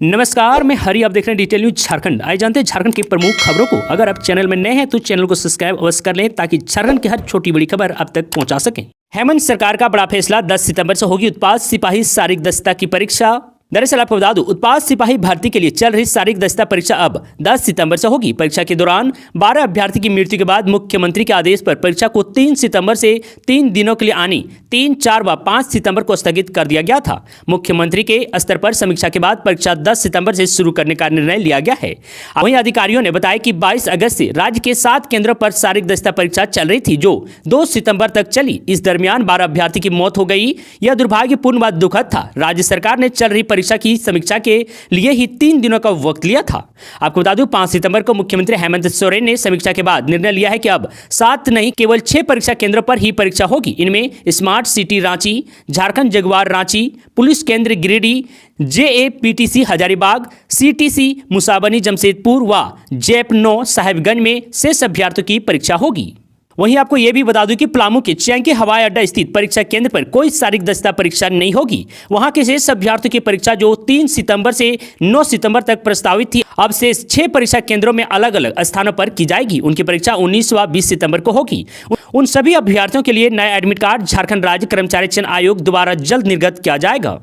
नमस्कार, मैं हरि। आप देख रहे हैं डिटेल न्यूज झारखंड। आइए जानते हैं झारखंड की प्रमुख खबरों को। अगर आप चैनल में नए हैं तो चैनल को सब्सक्राइब अवश्य कर लें ताकि झारखंड की हर छोटी बड़ी खबर आप तक पहुंचा सकें। हेमंत सरकार का बड़ा फैसला, 10 सितंबर से होगी उत्पाद सिपाही शारीरिक दक्षता की परीक्षा। दरअसल आपको बता दूं, उत्पाद सिपाही भर्ती के लिए चल रही शारीरिक दक्षता परीक्षा अब 10 सितंबर से होगी। परीक्षा के दौरान 12 अभ्यर्थी की मृत्यु के बाद मुख्यमंत्री के आदेश पर परीक्षा को 3 सितंबर से 3 दिनों के लिए आनी 3, 4 व 5 सितंबर को स्थगित कर दिया गया था। मुख्यमंत्री के स्तर पर समीक्षा के बाद परीक्षा 10 सितंबर से शुरू करने का निर्णय लिया गया है। वहीं अधिकारियों ने बताया कि 22 अगस्त से राज्य के 7 केंद्रों पर शारीरिक दक्षता परीक्षा चल रही थी, जो 2 सितंबर तक चली। इस दरमियान 12 अभ्यर्थी की मौत हो गई। यह दुर्भाग्यपूर्ण व दुखद था। राज्य सरकार ने चल रही परीक्षा की समीक्षा के लिए ही 3 दिनों का वक्त लिया था। आपको बता दूं, 5 सितंबर को मुख्यमंत्री हेमंत सोरेन ने समीक्षा के बाद निर्णय लिया है कि अब 7 नहीं, केवल 6 परीक्षा केंद्रों पर ही परीक्षा होगी। इनमें smart city Ranchi, Jharkhand Jaguar Ranchi, police केंद्र गिरिडीह, JAPTC हजारीबाग, CTC मुसाबनी जमशेदपुर व JEP9 साहिबगंज में शेष अभ्यर्थियों की परीक्षा होगी। वहीं आपको यह भी बता दूं कि पलामू के चियांकी हवाई अड्डा स्थित परीक्षा केंद्र पर कोई शारीरिक दक्षता परीक्षा नहीं होगी। वहां के शेष अभ्यर्थियों की परीक्षा जो 3 सितंबर से 9 सितंबर तक प्रस्तावित थी, अब शेष 6 परीक्षा केंद्रों में अलग अलग स्थानों पर की जाएगी। उनकी परीक्षा 19 व 20 सितंबर को होगी। उन सभी अभ्यर्थियों के लिए नया एडमिट कार्ड झारखंड राज्य कर्मचारी चयन आयोग द्वारा जल्द निर्गत किया जाएगा।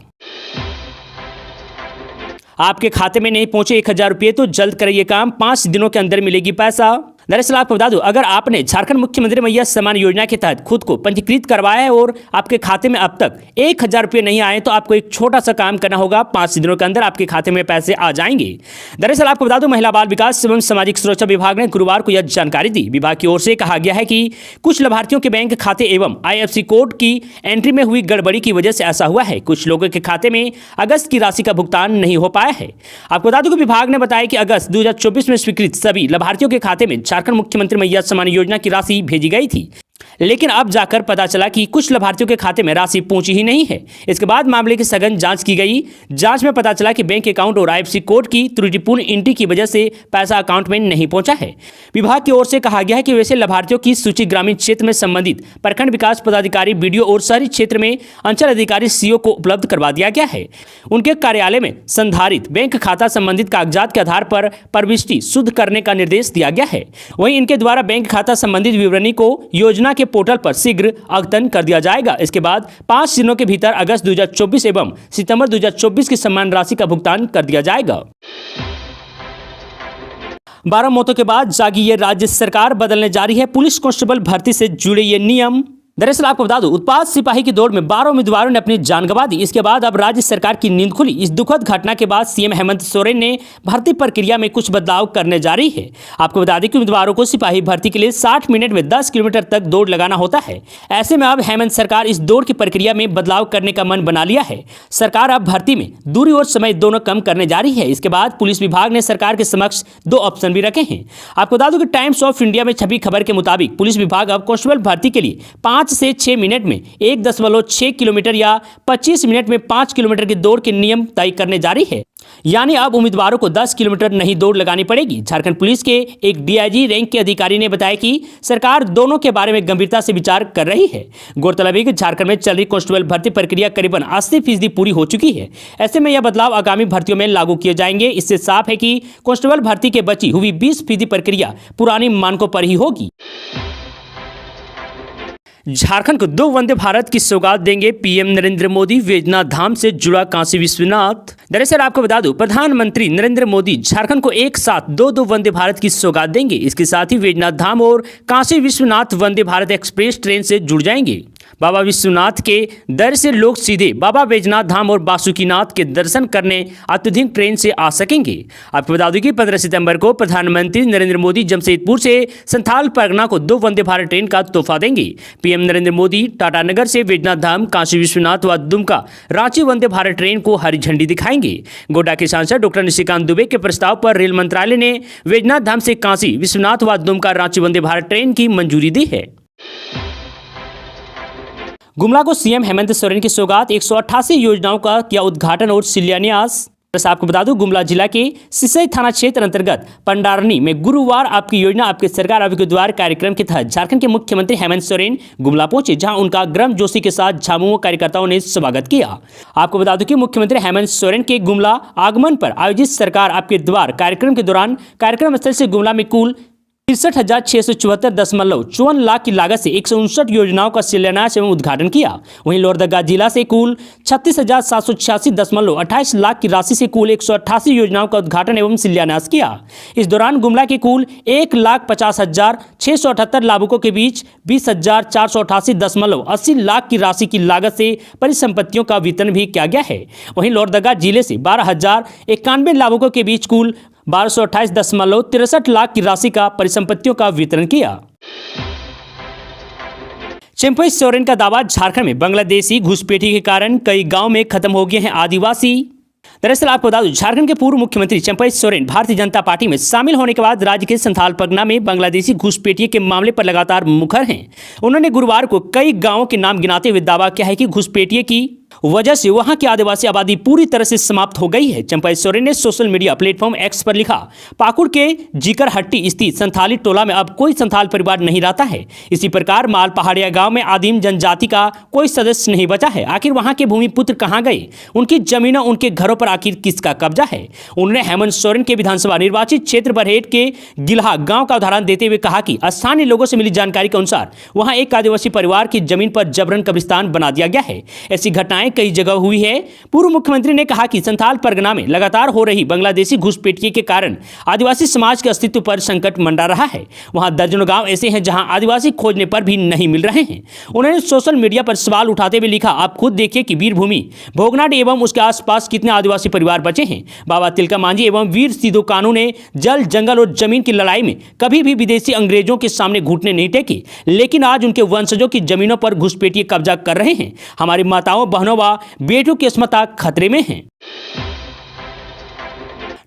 आपके खाते में नहीं पहुंचे 1000 रुपये तो जल्द करें ये काम, 5 दिनों के अंदर मिलेगी पैसा। दरअसल आपको बता दूं, अगर आपने झारखंड मुख्यमंत्री मैया सम्मान योजना के तहत खुद को पंजीकृत करवाया है और आपके खाते में अब तक 1000 रुपये नहीं आए तो आपको एक छोटा सा काम करना होगा। 5 दिनों के अंदर आपके खाते में पैसे आ जाएंगे। दरअसल आपको बता दूं, महिला बाल विकास एवं सामाजिक सुरक्षा विभाग ने गुरुवार को यह जानकारी दी। विभाग की ओर से कहा गया है कि कुछ लाभार्थियों के बैंक खाते एवं IFSC कोड की एंट्री में हुई गड़बड़ी की वजह से ऐसा हुआ है। कुछ लोगों के खाते में अगस्त की राशि का भुगतान नहीं हो पाया है। आपको बता दूं कि विभाग ने बताया कि अगस्त 2024 में स्वीकृत सभी लाभार्थियों के खाते में झारखंड मुख्यमंत्री मैया सम्मान योजना की राशि भेजी गई थी, लेकिन अब जाकर पता चला कि कुछ लाभार्थियों के खाते में राशि पहुंची ही नहीं है। इसके बाद मामले की सघन जांच की गई। जांच में पता चला कि बैंक अकाउंट और IFSC कोड की त्रुटिपूर्ण एंट्री की वजह से पैसा अकाउंट में नहीं पहुंचा है। विभाग की ओर से कहा गया है कि वैसे लाभार्थियों की सूची ग्रामीण क्षेत्र में संबंधित प्रखंड विकास पदाधिकारी, BDO और शहरी क्षेत्र में अंचल अधिकारी CO को उपलब्ध करवा दिया गया है। उनके कार्यालय में संधारित बैंक खाता संबंधित कागजात के आधार पर प्रविष्टि शुद्ध करने का निर्देश दिया गया है। वहीं इनके द्वारा बैंक खाता संबंधित विवरणी को योजना के पोर्टल पर शीघ्र अद्यतन कर दिया जाएगा। इसके बाद 5 दिनों के भीतर अगस्त 2024 एवं सितंबर 2024 की सम्मान राशि का भुगतान कर दिया जाएगा। 12 मौतों के बाद जागी ये राज्य सरकार, बदलने जा रही है पुलिस कांस्टेबल भर्ती से जुड़े ये नियम। दरअसल आपको बता दूं, उत्पाद सिपाही की दौड़ में 12 उम्मीदवारों ने अपनी जान गंवा दी। इसके बाद अब राज्य सरकार की नींद खुली। इस दुखद घटना के बाद CM हेमंत सोरेन ने भर्ती प्रक्रिया में कुछ बदलाव करने जा रही है। आपको बता दें कि उम्मीदवारों को सिपाही भर्ती के लिए 60 मिनट में 10 किलोमीटर तक दौड़ लगाना होता है। ऐसे में अब हेमंत सरकार इस दौड़ की प्रक्रिया में बदलाव करने का मन बना लिया है। सरकार अब भर्ती में दूरी और समय दोनों कम करने जा रही है। इसके बाद पुलिस विभाग ने सरकार के समक्ष 2 ऑप्शन भी रखे हैं। आपको बता दूं कि टाइम्स ऑफ इंडिया में छपी खबर के मुताबिक पुलिस विभाग अब कांस्टेबल भर्ती के लिए 5 से 6 मिनट में 1.6 किलोमीटर या 25 मिनट में 5 किलोमीटर की दौड़ के नियम तय करने जा रही है। यानी अब उम्मीदवारों को 10 किलोमीटर नहीं दौड़ लगानी पड़ेगी। झारखंड पुलिस के एक DIG रैंक के अधिकारी ने बताया कि सरकार दोनों के बारे में गंभीरता से विचार कर रही है। गौरतलब है कि झारखंड में चल रही कांस्टेबल भर्ती प्रक्रिया करीबन 80% पूरी हो चुकी है। ऐसे में यह बदलाव आगामी भर्तियों में लागू किए जाएंगे। इससे साफ है कि कांस्टेबल भर्ती के बची हुई 20% प्रक्रिया पुरानी मानकों पर ही होगी। झारखंड को 2 वंदे भारत की सौगात देंगे PM नरेंद्र मोदी, वैजनाथ धाम से जुड़ा काशी विश्वनाथ। दरअसल आपको बता दूं, प्रधानमंत्री नरेंद्र मोदी झारखंड को एक साथ 2 वंदे भारत की सौगात देंगे। इसके साथ ही वैजनाथ धाम और काशी विश्वनाथ वंदे भारत एक्सप्रेस ट्रेन से जुड़ जाएंगे। बाबा विश्वनाथ के दर से लोग सीधे बाबा वैजनाथ धाम और बासुकीनाथ के दर्शन करने अत्याधुनिक ट्रेन से आ सकेंगे। आपको बता दूं कि 15 सितंबर को प्रधानमंत्री नरेंद्र मोदी जमशेदपुर से संथाल परगना को 2 वंदे भारत ट्रेन का तोहफा देंगे। PM नरेंद्र मोदी टाटानगर से वैजनाथ धाम, काशी विश्वनाथ व दुमका रांची वंदे भारत ट्रेन को हरी झंडी दिखाएंगे। गोड्डा के सांसद डॉक्टर निशिकांत दुबे के प्रस्ताव पर रेल मंत्रालय ने वैजनाथ धाम से काशी विश्वनाथ व दुमका रांची वंदे भारत ट्रेन की मंजूरी दी है। गुमला को CM हेमंत सोरेन की सौगात, 188 योजनाओं का किया उद्घाटन और शिलान्यास। बस आपको बता दूं, गुमला जिला के सिसई थाना क्षेत्र अंतर्गत पंडारनी में गुरुवार आपकी योजना आपकी सरकार आपके द्वार कार्यक्रम के तहत झारखंड के मुख्यमंत्री हेमंत सोरेन गुमला पहुंचे, जहां उनका गर्म जोशी के साथ झामुमो कार्यकर्ताओं ने स्वागत किया। आपको बता दूं कि मुख्यमंत्री हेमंत सोरेन के गुमला आगमन पर आयोजित सरकार आपके द्वार कार्यक्रम के दौरान कार्यक्रम स्थल से गुमला में कुल 63,674.54 लाख की लागत से 159 योजनाओं का शिलान्यास एवं उद्घाटन किया। वहीं लोहरदगा जिला से कुल 36,786.28 लाख की राशि से कुल 188 योजनाओं का उद्घाटन एवं शिलान्यास किया। इस दौरान गुमला के कुल 1,50,678 लाभुकों के बीच 20,488.80 लाख की राशि की लागत से परिसंपत्तियों का वितरण भी किया गया है। वहीं लोहरदगा जिले से 12,091 लाभुकों के बीच कुल 1228.63 लाख की राशि का परिसंपत्तियों का वितरण किया। चंपई सोरेन का दावा, झारखंड में बांग्लादेशी घुसपैठी के कारण कई गांव में खत्म हो गए हैं आदिवासी। दरअसल आपको बता दूं, झारखंड के पूर्व मुख्यमंत्री चंपई सोरेन भारतीय जनता पार्टी में शामिल होने के बाद राज्य के संथाल परगना में बांग्लादेशी घुसपैठियों के मामले पर लगातार मुखर हैं। उन्होंने गुरुवार को कई गांवों के नाम गिनाते हुए दावा किया है कि घुसपैठियों की वजह से वहां की आदिवासी आबादी पूरी तरह से समाप्त हो गई है। चंपई सोरेन ने सोशल मीडिया प्लेटफॉर्म एक्स पर लिखा, पाकुड़ के जिकरहट्टी स्थित संथाली टोला में अब कोई संथाल परिवार नहीं रहता है। इसी प्रकार माल पहाड़िया गांव में आदिम जनजाति का कोई सदस्य नहीं बचा है। आखिर वहां के भूमिपुत्र कहां गए? उनकी जमीनों, उनके घरों पर आखिर किसका कब्जा है? उन्होंने हेमंत सोरेन के विधानसभा निर्वाचित क्षेत्र बरहेट के गिलहा गांव का उदाहरण देते हुए कहा कि स्थानीय लोगों से मिली जानकारी के अनुसार वहां एक आदिवासी परिवार की जमीन पर जबरन कब्रिस्तान बना दिया गया है। ऐसी घटनाएं कई जगह हुई है। पूर्व मुख्यमंत्री ने कहा कि संथाल परगना में लगातार हो रही बांग्लादेशी घुसपैठियों के कारण आदिवासी समाज के अस्तित्व पर संकट मंडरा रहा है। वहां दर्जनों गांव ऐसे हैं जहां आदिवासी खोजने पर भी नहीं मिल रहे हैं। उन्होंने सोशल मीडिया पर सवाल उठाते हुए लिखा, आप खुद देखिए कि वीरभूमि भोगनाड एवं उसके आसपास कितने आदिवासी परिवार बचे हैं। बाबा तिलका मांझी एवं वीर सिद्धू कानू ने जल, जंगल और जमीन की लड़ाई में कभी भी विदेशी अंग्रेजों के सामने घुटने नहीं टेके, लेकिन आज उनके वंशजों की जमीनों पर घुसपैठिए कब्जा कर रहे हैं। हमारी माताओं, बहनों व बेटियों की अस्मिता खतरे में है।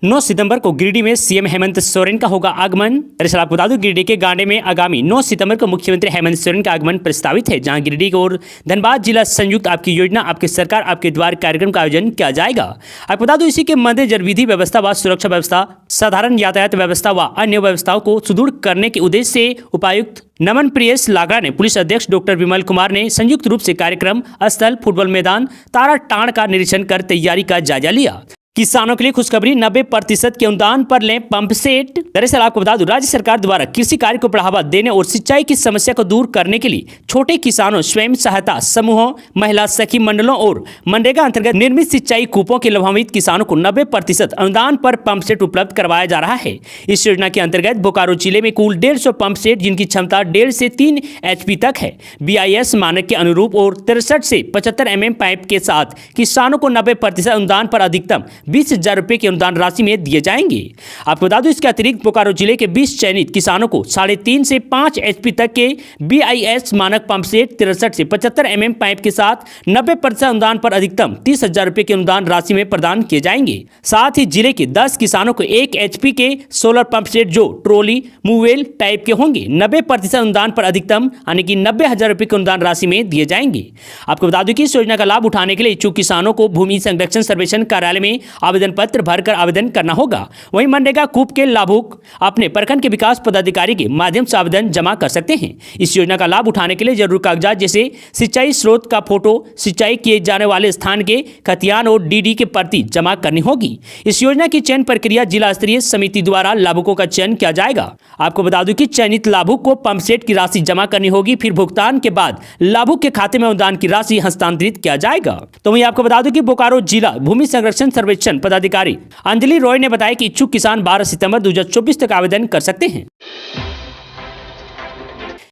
9 सितंबर को गिरिडीह में सीएम हेमंत सोरेन का होगा आगमन। दरअसल आपको बता दूं, गिरिडीह के गांडे में आगामी 9 सितंबर को मुख्यमंत्री हेमंत सोरेन का आगमन प्रस्तावित है, जहां गिरिडीह और धनबाद जिला संयुक्त आपकी योजना आपकी सरकार आपके द्वार कार्यक्रम का आयोजन किया जाएगा। आपको बता दूं, इसी के मद्देनजर विधि व्यवस्था व सुरक्षा व्यवस्था, साधारण यातायात व्यवस्था व अन्य व्यवस्थाओं को सुदृढ़ करने के उद्देश्य से उपायुक्त नमन प्रियेश लागड़ा ने पुलिस अध्यक्ष डॉक्टर विमल कुमार ने संयुक्त रूप से कार्यक्रम स्थल, फुटबॉल मैदान, तारा टाण का निरीक्षण कर तैयारी का जायजा लिया। किसानों के लिए खुशखबरी, 90% के अनुदान पर लें पंप सेट। दरअसल आपको बता दूं, राज्य सरकार द्वारा कृषि कार्य को बढ़ावा देने और सिंचाई की समस्या को दूर करने के लिए छोटे किसानों, स्वयं सहायता समूहों, महिला सखी मंडलों और मनरेगा अंतर्गत निर्मित सिंचाई कूपों के लाभान्वित किसानों को 90% अनुदान पर पंप सेट उपलब्ध करवाया जा रहा है। इस योजना के अंतर्गत बोकारो जिले में कुल 150 पंप सेट, जिनकी क्षमता 1.5 से 3 HP तक है, BIS मानक के अनुरूप और 63 से 75 mm पाइप के साथ किसानों को 90% अनुदान पर अधिकतम 20,000 रुपए की अनुदान राशि में दिए जाएंगे। आपको बता दूं, इसके अतिरिक्त बोकारो जिले के 20 चयनित किसानों को 3.5 से 5 HP तक के BIS मानक पंप सेट, 63 से 75 mm पाइप के साथ 90% अनुदान पर अधिकतम 30,000 रुपए की अनुदान राशि में प्रदान किए जाएंगे। साथ ही जिले के 10 किसानों को 1 HP के सोलर पंप सेट जो ट्रॉली मूवेल टाइप के होंगे 90% अनुदान पर अधिकतम यानी कि 90,000 रुपए की अनुदान राशि में दिए जाएंगे। आपको बता दूं कि इस योजना का लाभ उठाने के लिए इच्छुक किसानों को भूमि संरक्षण सर्वेक्षण कार्यालय में आवेदन पत्र भरकर आवेदन करना होगा। वहीं मनरेगा कूप के लाभुक अपने प्रखंड के विकास पदाधिकारी के माध्यम से आवेदन जमा कर सकते हैं। इस योजना का लाभ उठाने के लिए जरूरी कागजात जैसे सिंचाई स्रोत का फोटो, सिंचाई किए जाने वाले स्थान के खतियान और DD के प्रति जमा करनी होगी। इस योजना की चयन प्रक्रिया जिला स्तरीय समिति द्वारा लाभुकों का चयन किया जाएगा। आपको बता दूं कि चयनित लाभुक को पंप सेट की राशि जमा करनी होगी, फिर भुगतान के बाद लाभुक के खाते में अनुदान की राशि हस्तांतरित किया जाएगा। तो वहीं आपको बता दूं कि बोकारो जिला भूमि संरक्षण सर्वेक्षण पदाधिकारी अंजलि रॉय ने बताया कि इच्छुक किसान 12 सितंबर 2024 तक आवेदन कर सकते हैं।